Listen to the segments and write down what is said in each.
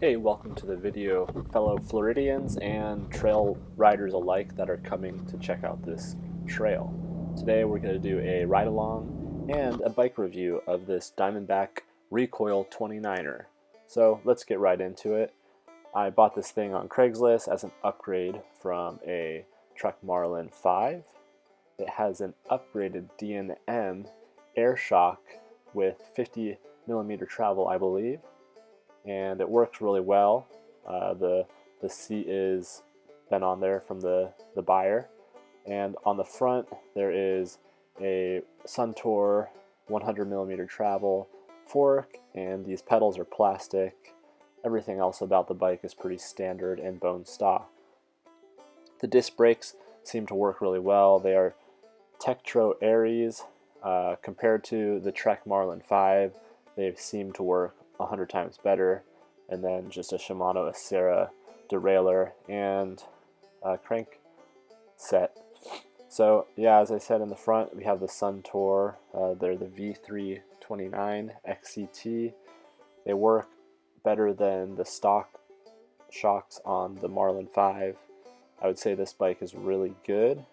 Hey, welcome to the video, fellow Floridians and trail riders alike that are coming to check out this trail. Today we're going to do a ride along and a bike review of this Diamondback Recoil 29er. So let's get right into it. I bought this thing on Craigslist as an upgrade from a Trek Marlin 5. It has an upgraded D&M air shock with 50mm travel, I believe. And it works really well. The seat is been on there from the buyer, and on the front there is a Suntour 100mm travel fork, and these pedals are plastic. Everything else about the bike is pretty standard and bone stock. The disc brakes seem to work really well. They are Tektro Aries. Compared to the Trek Marlin 5, they seem to work 100 times better. And then just a Shimano Acera derailleur and crank set. So yeah, as I said, in the front we have the Suntour. They're the V329 XCT. They work better than the stock shocks on the Marlin 5. I would say this bike is really good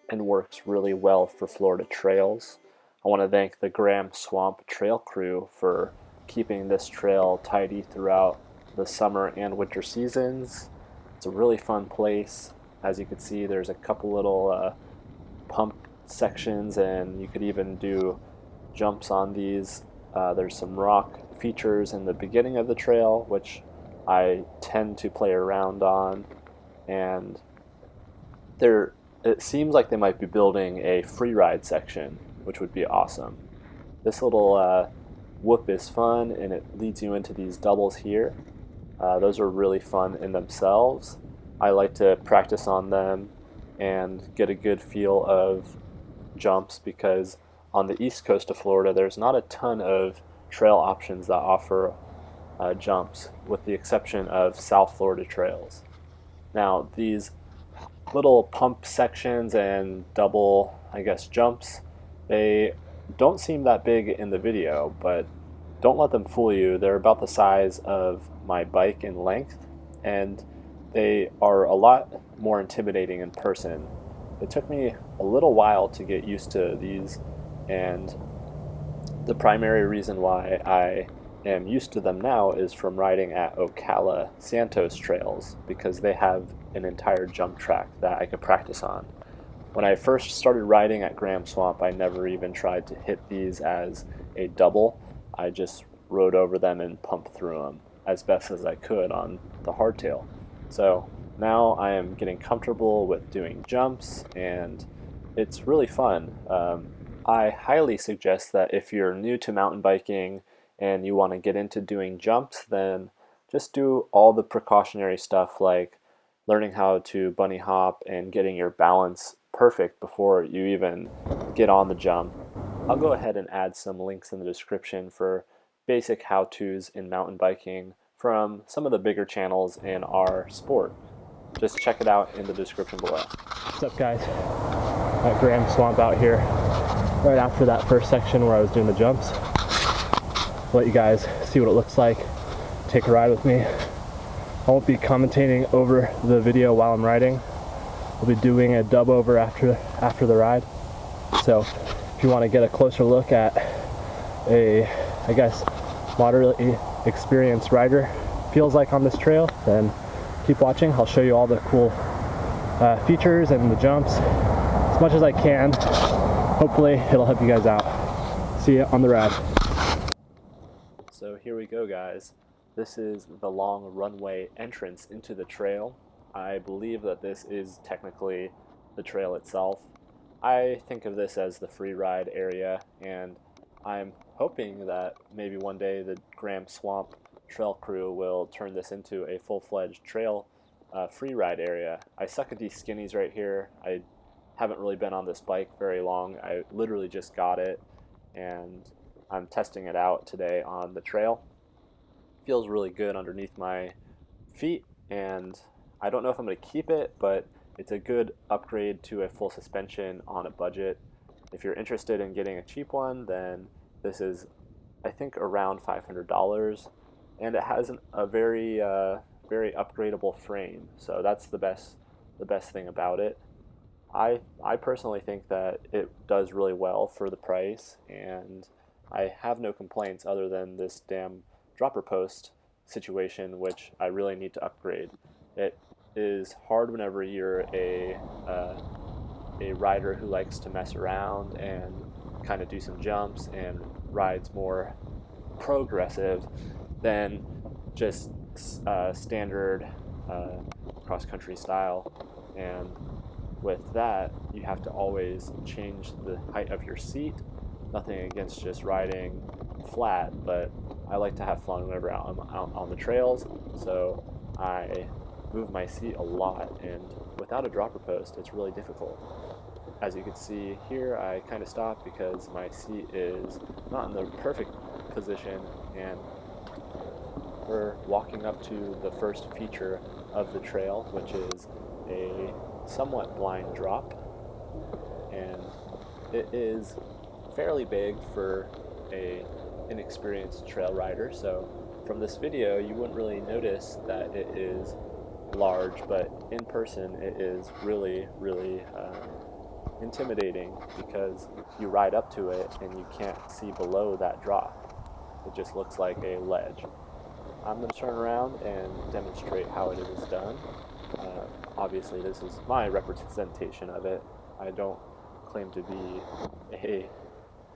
and works really well for Florida trails. I want to thank the Graham Swamp Trail crew for keeping this trail tidy throughout the summer and winter seasons. It's a really fun place. As you can see, there's a couple little pump sections, and you could even do jumps on these. There's some rock features in the beginning of the trail, which I tend to play around on, and it seems like they might be building a free ride section, which would be awesome. This little whoop is fun, and it leads you into these doubles here. Those are really fun in themselves. I like to practice on them and get a good feel of jumps, because on the east coast of Florida there's not a ton of trail options that offer jumps, with the exception of South Florida trails. Now these little pump sections and double, I guess, jumps, they don't seem that big in the video, but don't let them fool you. They're about the size of my bike in length, and they are a lot more intimidating in person. It took me a little while to get used to these, and the primary reason why I am used to them now is from riding at Ocala Santos trails, because they have an entire jump track that I could practice on. When I first started riding at Graham Swamp, I never even tried to hit these as a double. I just rode over them and pumped through them as best as I could on the hardtail. So now I am getting comfortable with doing jumps, and it's really fun. I highly suggest that if you're new to mountain biking and you want to get into doing jumps, then just do all the precautionary stuff like learning how to bunny hop and getting your balance perfect before you even get on the jump. I'll go ahead and add some links in the description for basic how-tos in mountain biking from some of the bigger channels in our sport. Just check it out in the description below. What's up, guys? At Graham Swamp out here, right after that first section where I was doing the jumps. Let you guys see what it looks like. Take a ride with me. I won't be commentating over the video while I'm riding. We'll be doing a dub over after the ride. So if you want to get a closer look at a, I guess, moderately experienced rider feels like on this trail, then keep watching. I'll show you all the cool features and the jumps as much as I can. Hopefully it'll help you guys out. See you on the ride. So here we go, guys. This is the long runway entrance into the trail. I believe that this is technically the trail itself. I think of this as the free ride area, and I'm hoping that maybe one day the Graham Swamp Trail crew will turn this into a full-fledged trail free ride area. I suck at these skinnies right here. I haven't really been on this bike very long. I literally just got it, and I'm testing it out today on the trail. Feels really good underneath my feet, and I don't know if I'm going to keep it, but it's a good upgrade to a full suspension on a budget. If you're interested in getting a cheap one, then this is, I think, around $500. and it has a very very upgradable frame. So that's the best thing about it. I personally think that it does really well for the price, and I have no complaints other than this damn dropper post situation, which I really need to upgrade. It is hard whenever you're a rider who likes to mess around and kind of do some jumps and rides more progressive than just standard cross country style. And with that, you have to always change the height of your seat. Nothing against just riding flat, but I like to have fun whenever I'm out on the trails, so I move my seat a lot, and without a dropper post, it's really difficult. As you can see here, I kind of stopped because my seat is not in the perfect position, and we're walking up to the first feature of the trail, which is a somewhat blind drop, and it is fairly big for a inexperienced trail rider. So from this video you wouldn't really notice that it is large, but in person it is really intimidating, because you ride up to it and you can't see below that drop. It just looks like a ledge. I'm going to turn around and demonstrate how it is done. Obviously this is my representation of it. I don't claim to be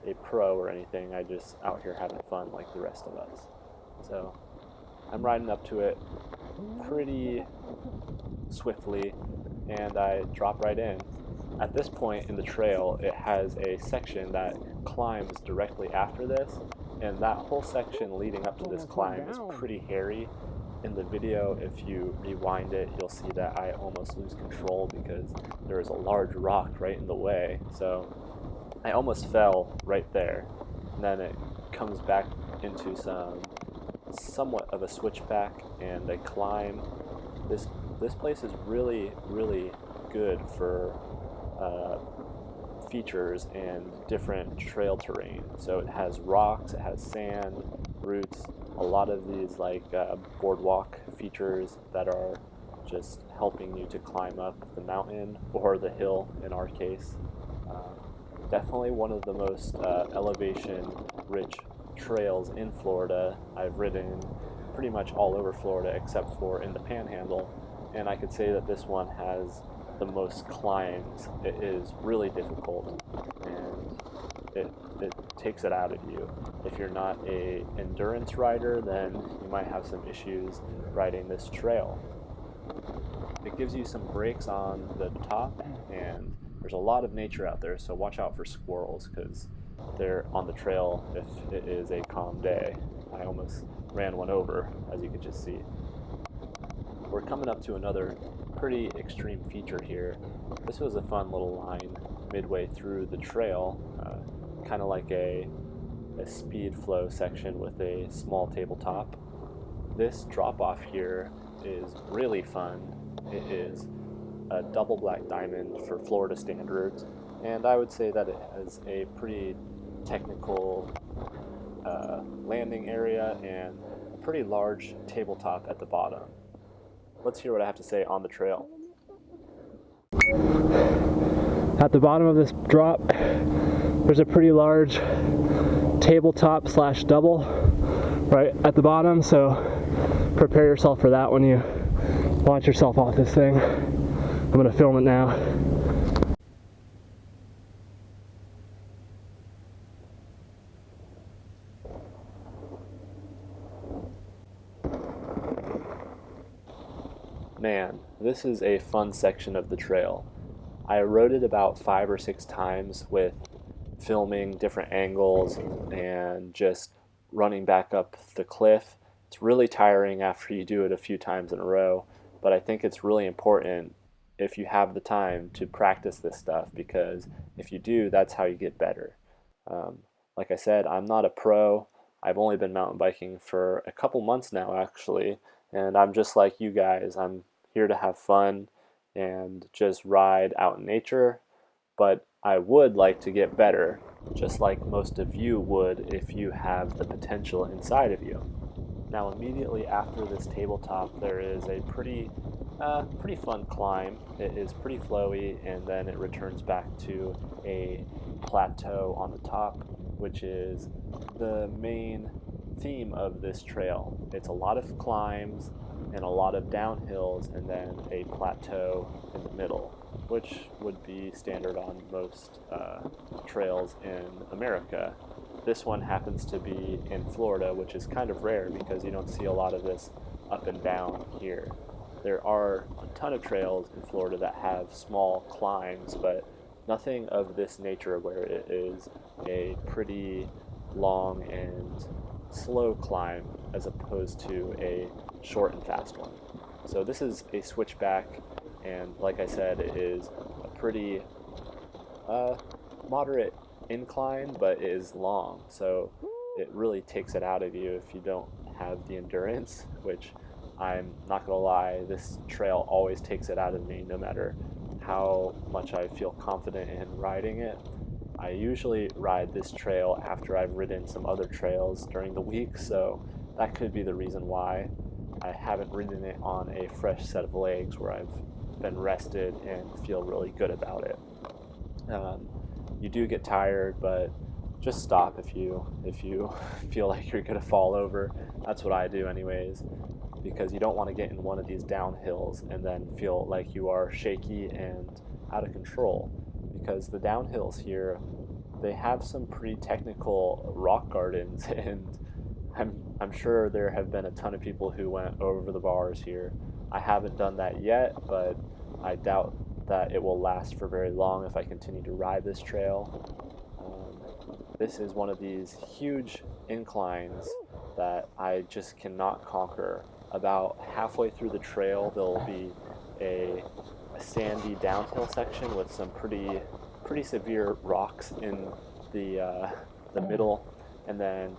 a pro or anything. I just out here having fun like the rest of us. So I'm riding up to it pretty swiftly, and I drop right in. At this point in the trail, it has a section that climbs directly after this, and that whole section leading up to this climb is pretty hairy. In the video, if you rewind it, you'll see that I almost lose control because there is a large rock right in the way. So I almost fell right there, and then it comes back into somewhat of a switchback and a climb. This place is really good for features and different trail terrain. So it has rocks, it has sand, roots, a lot of these like boardwalk features that are just helping you to climb up the mountain or the hill in our case. Definitely one of the most elevation-rich trails in Florida. I've ridden pretty much all over Florida except for in the Panhandle, and I could say that this one has the most climbs. It is really difficult, and it takes it out of you. If you're not an endurance rider, then you might have some issues riding this trail. It gives you some breaks on the top, and there's a lot of nature out there, so watch out for squirrels because they're on the trail if it is a calm day. I almost ran one over, as you can just see. We're coming up to another pretty extreme feature here. This was a fun little line midway through the trail, kind of like a speed flow section with a small tabletop. This drop off here is really fun. It is a double black diamond for Florida standards, and I would say that it has a pretty technical landing area and a pretty large tabletop at the bottom. Let's hear what I have to say on the trail. At the bottom of this drop, there's a pretty large tabletop slash double right at the bottom, so prepare yourself for that when you launch yourself off this thing. I'm gonna film it now. Man, this is a fun section of the trail. I rode it about 5 or 6 times with filming different angles and just running back up the cliff. It's really tiring after you do it a few times in a row, but I think it's really important if you have the time to practice this stuff, because if you do, that's how you get better. Like I said, I'm not a pro. I've only been mountain biking for a couple months now actually, and I'm just like you guys. I'm here to have fun and just ride out in nature, but I would like to get better, just like most of you would if you have the potential inside of you. Now immediately after this tabletop there is a pretty fun climb. It is pretty flowy, and then it returns back to a plateau on the top, which is the main theme of this trail. It's a lot of climbs and a lot of downhills, and then a plateau in the middle, which would be standard on most trails in America. This one happens to be in Florida, which is kind of rare because you don't see a lot of this up and down here. There are a ton of trails in Florida that have small climbs, but nothing of this nature where it is a pretty long and slow climb as opposed to a short and fast one. So this is a switchback, and like I said, it is a pretty moderate incline, but it is long, so it really takes it out of you if you don't have the endurance, which I'm not gonna lie, this trail always takes it out of me no matter how much I feel confident in riding it. I usually ride this trail after I've ridden some other trails during the week, so that could be the reason why I haven't ridden it on a fresh set of legs where I've been rested and feel really good about it. You do get tired, but just stop if you feel like you're gonna fall over. That's what I do anyways, because you don't want to get in one of these downhills and then feel like you are shaky and out of control, because the downhills here, they have some pretty technical rock gardens and I'm sure there have been a ton of people who went over the bars here. I haven't done that yet, but I doubt that it will last for very long if I continue to ride this trail. This is one of these huge inclines that I just cannot conquer. About halfway through the trail, there'll be a sandy downhill section with some pretty severe rocks in the middle, and then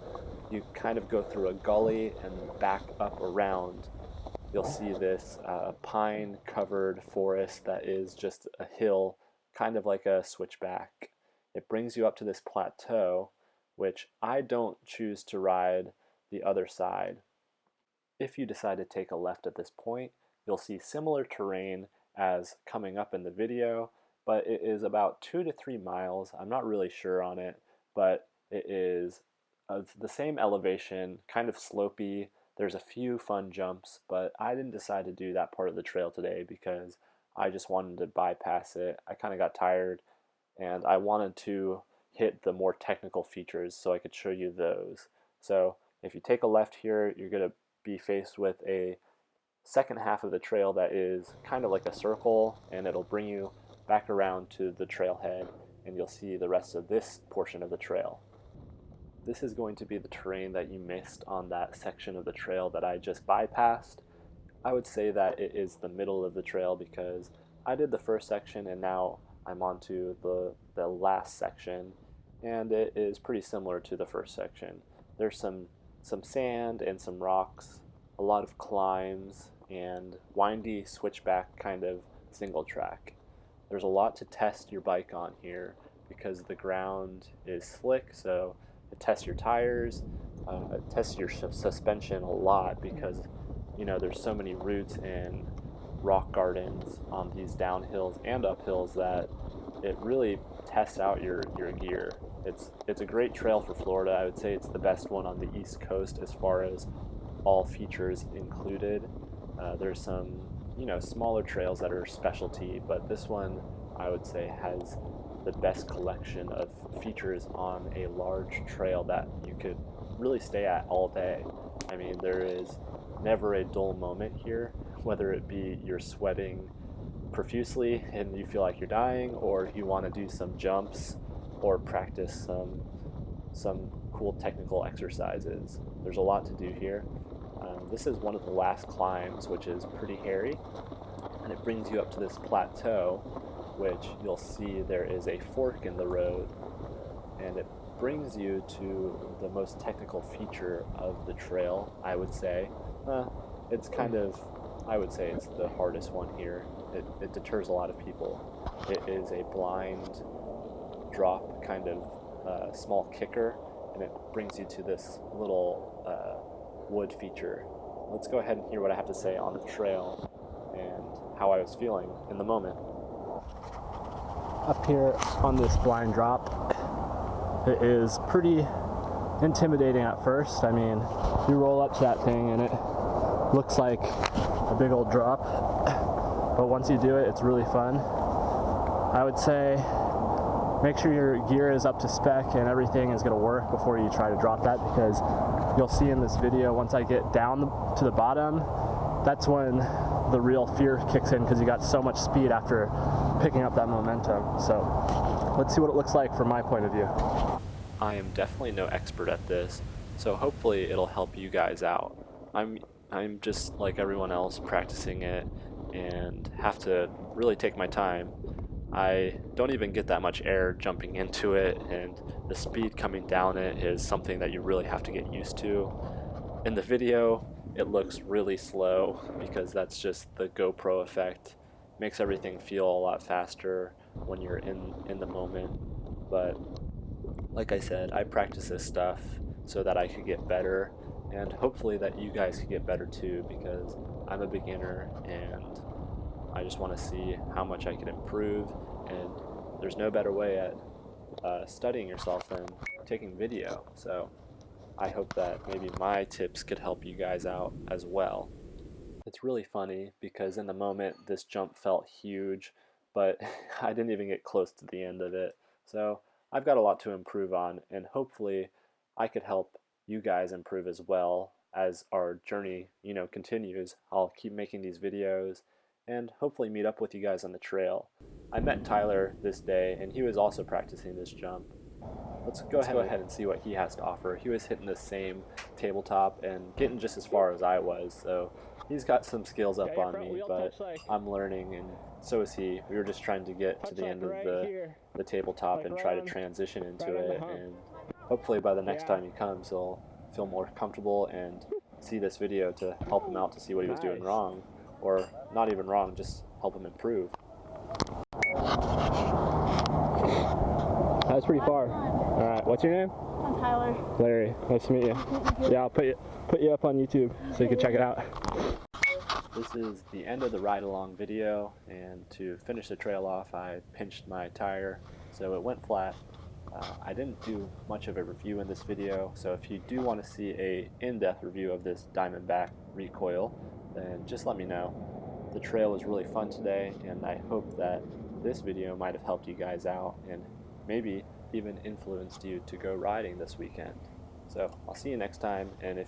you kind of go through a gully and back up around. You'll see this pine-covered forest that is just a hill, kind of like a switchback. It brings you up to this plateau, which I don't choose to ride the other side. If you decide to take a left at this point, you'll see similar terrain as coming up in the video, but it is about 2 to 3 miles. I'm not really sure on it, but it is the same elevation, kind of slopey. There's a few fun jumps, but I didn't decide to do that part of the trail today because I just wanted to bypass it. I kind of got tired, and I wanted to hit the more technical features so I could show you those. So if you take a left here, you're going to be faced with a second half of the trail that is kind of like a circle, and it'll bring you back around to the trailhead, and you'll see the rest of this portion of the trail. This is going to be the terrain that you missed on that section of the trail that I just bypassed. I would say that it is the middle of the trail because I did the first section and now I'm on to the last section, and it is pretty similar to the first section. There's some sand and some rocks, a lot of climbs, and windy switchback kind of single track. There's a lot to test your bike on here because the ground is slick, so it tests your tires, it tests your suspension a lot because there's so many roots and rock gardens on these downhills and uphills that it really tests out your gear. It's a great trail for Florida. I would say it's the best one on the East Coast as far as all features included. There's some smaller trails that are specialty, but this one I would say has the best collection of features on a large trail that you could really stay at all day. I mean, there is never a dull moment here, whether it be you're sweating profusely and you feel like you're dying, or you want to do some jumps or practice some cool technical exercises. There's a lot to do here. This is one of the last climbs, which is pretty hairy, and it brings you up to this plateau, which you'll see there is a fork in the road, and it brings you to the most technical feature of the trail, I would say. I would say it's the hardest one here. It deters a lot of people. It is a blind drop, kind of small kicker, and it brings you to this little wood feature. Let's go ahead and hear what I have to say on the trail and how I was feeling in the moment. Up here on this blind drop, it is pretty intimidating at first. I mean, you roll up to that thing and it looks like a big old drop, but once you do it, it's really fun. I would say make sure your gear is up to spec and everything is going to work before you try to drop that, because you'll see in this video, once I get down to the bottom, that's when the real fear kicks in, because you got so much speed after picking up that momentum. So let's see what it looks like from my point of view. I am definitely no expert at this, so hopefully it'll help you guys out. I'm just like everyone else practicing it and have to really take my time. I don't even get that much air jumping into it, and the speed coming down it is something that you really have to get used to. In the video, it looks really slow because that's just the GoPro effect. Makes everything feel a lot faster when you're in the moment. But like I said, I practice this stuff so that I could get better, and hopefully that you guys could get better too, because I'm a beginner and I just want to see how much I can improve, and there's no better way at studying yourself than taking video. So I hope that maybe my tips could help you guys out as well. It's really funny because in the moment this jump felt huge, but I didn't even get close to the end of it. So I've got a lot to improve on, and hopefully I could help you guys improve as well as our journey, continues. I'll keep making these videos and hopefully meet up with you guys on the trail. I met Tyler this day and he was also practicing this jump. Let's go ahead and see what he has to offer. He was hitting the same tabletop and getting just as far as I was, so he's got some skills up on me, but I'm learning, and so is he. We were just trying to get to the end of the tabletop and try to transition into it, and hopefully by the next time he comes he'll feel more comfortable and see this video to help him out to see what he was doing wrong, or not even wrong, just help him improve. That's pretty far. All right, what's your name? I'm Tyler. Larry, nice to meet you. Yeah, I'll put you up on YouTube so you can check it out. This is the end of the ride-along video, and to finish the trail off, I pinched my tire, so it went flat. I didn't do much of a review in this video, so if you do want to see a in-depth review of this Diamondback recoil, then just let me know. The trail was really fun today, and I hope that this video might have helped you guys out and maybe even influenced you to go riding this weekend. So I'll see you next time, and if you